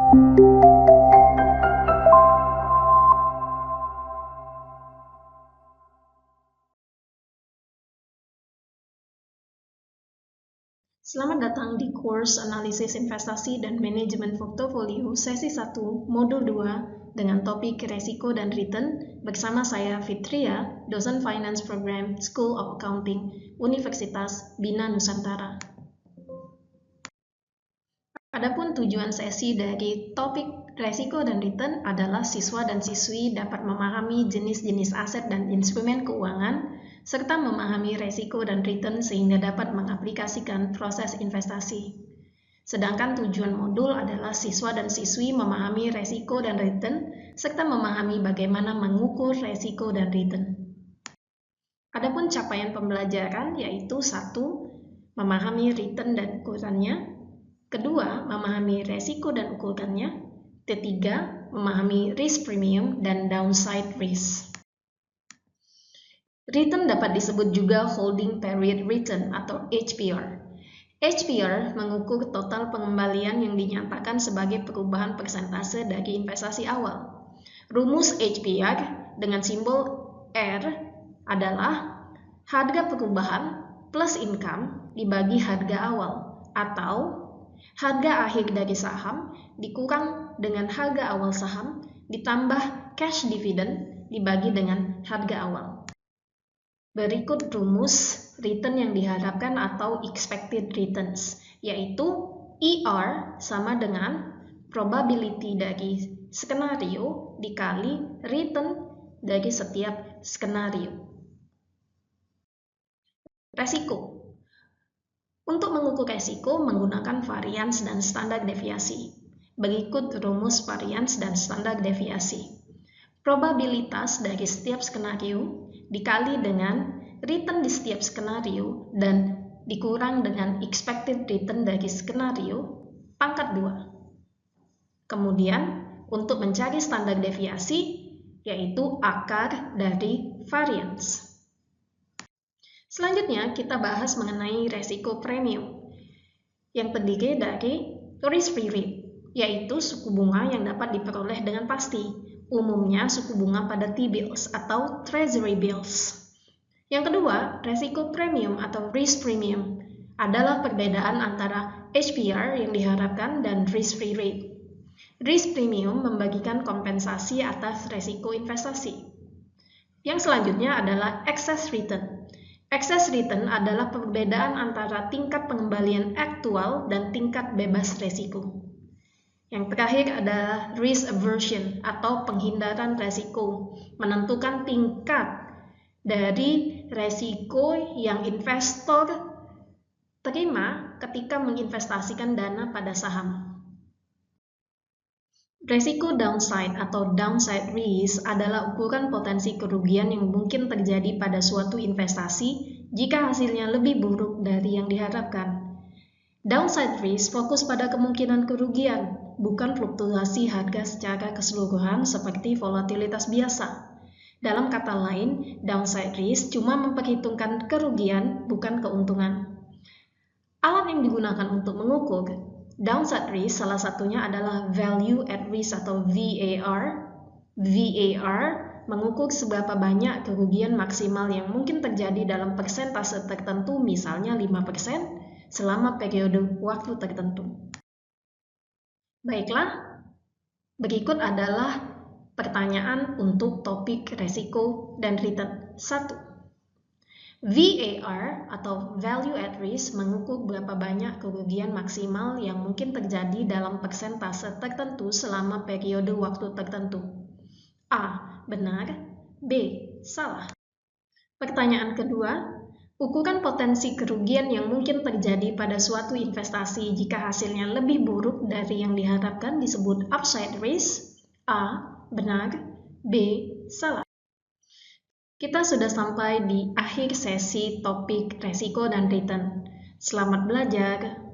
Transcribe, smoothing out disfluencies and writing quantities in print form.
Selamat datang di course Analisis Investasi dan Manajemen Portofolio sesi 1, modul 2 dengan topik Resiko dan Return bersama saya Fitria, dosen Finance Program School of Accounting, Universitas Bina Nusantara. Adapun tujuan sesi dari topik Resiko dan Return adalah siswa dan siswi dapat memahami jenis-jenis aset dan instrumen keuangan serta memahami resiko dan return sehingga dapat mengaplikasikan proses investasi. Sedangkan tujuan modul adalah siswa dan siswi memahami resiko dan return serta memahami bagaimana mengukur resiko dan return. Adapun capaian pembelajaran yaitu 1. Memahami return dan ukurannya, 2. Memahami resiko dan ukurannya, 3. Memahami risk premium dan downside risk. Return dapat disebut juga Holding Period Return atau HPR. HPR mengukur total pengembalian yang dinyatakan sebagai perubahan persentase dari investasi awal. Rumus HPR dengan simbol R adalah harga perubahan plus income dibagi harga awal atau harga akhir dari saham dikurang dengan harga awal saham ditambah cash dividend dibagi dengan harga awal. Berikut rumus return yang diharapkan atau expected returns, yaitu ER sama dengan probability dari skenario dikali return dari setiap skenario. Resiko. Untuk mengukur resiko menggunakan varians dan standar deviasi. Berikut rumus varians dan standar deviasi. Probabilitas dari setiap skenario dikali dengan return di setiap skenario dan dikurang dengan expected return dari skenario pangkat 2. Kemudian, untuk mencari standar deviasi, yaitu akar dari variance. Selanjutnya, kita bahas mengenai resiko premium, yang terdiri dari risk-free rate, yaitu suku bunga yang dapat diperoleh dengan pasti. Umumnya suku bunga pada T-bills atau Treasury bills. Yang kedua, resiko premium atau risk premium adalah perbedaan antara HPR yang diharapkan dan risk-free rate. Risk premium membagikan kompensasi atas resiko investasi. Yang selanjutnya adalah excess return. Excess return adalah perbedaan antara tingkat pengembalian aktual dan tingkat bebas resiko. Yang terakhir adalah risk aversion atau penghindaran resiko, menentukan tingkat dari resiko yang investor terima ketika menginvestasikan dana pada saham. Resiko downside atau downside risk adalah ukuran potensi kerugian yang mungkin terjadi pada suatu investasi jika hasilnya lebih buruk dari yang diharapkan. Downside risk fokus pada kemungkinan kerugian, bukan fluktuasi harga secara keseluruhan seperti volatilitas biasa. Dalam kata lain, downside risk cuma memperhitungkan kerugian, bukan keuntungan. Alat yang digunakan untuk mengukur downside risk salah satunya adalah Value at Risk atau VAR. VAR mengukur seberapa banyak kerugian maksimal yang mungkin terjadi dalam persentase tertentu, misalnya 5%, selama periode waktu tertentu. Baiklah, berikut adalah pertanyaan untuk topik resiko dan return. 1. VAR atau Value at Risk mengukur berapa banyak kerugian maksimal yang mungkin terjadi dalam persentase tertentu selama periode waktu tertentu. A. Benar. B. Salah. Pertanyaan kedua, ukuran potensi kerugian yang mungkin terjadi pada suatu investasi jika hasilnya lebih buruk dari yang diharapkan disebut upside risk. A. Benar. B. Salah. Kita sudah sampai di akhir sesi topik resiko dan return. Selamat belajar.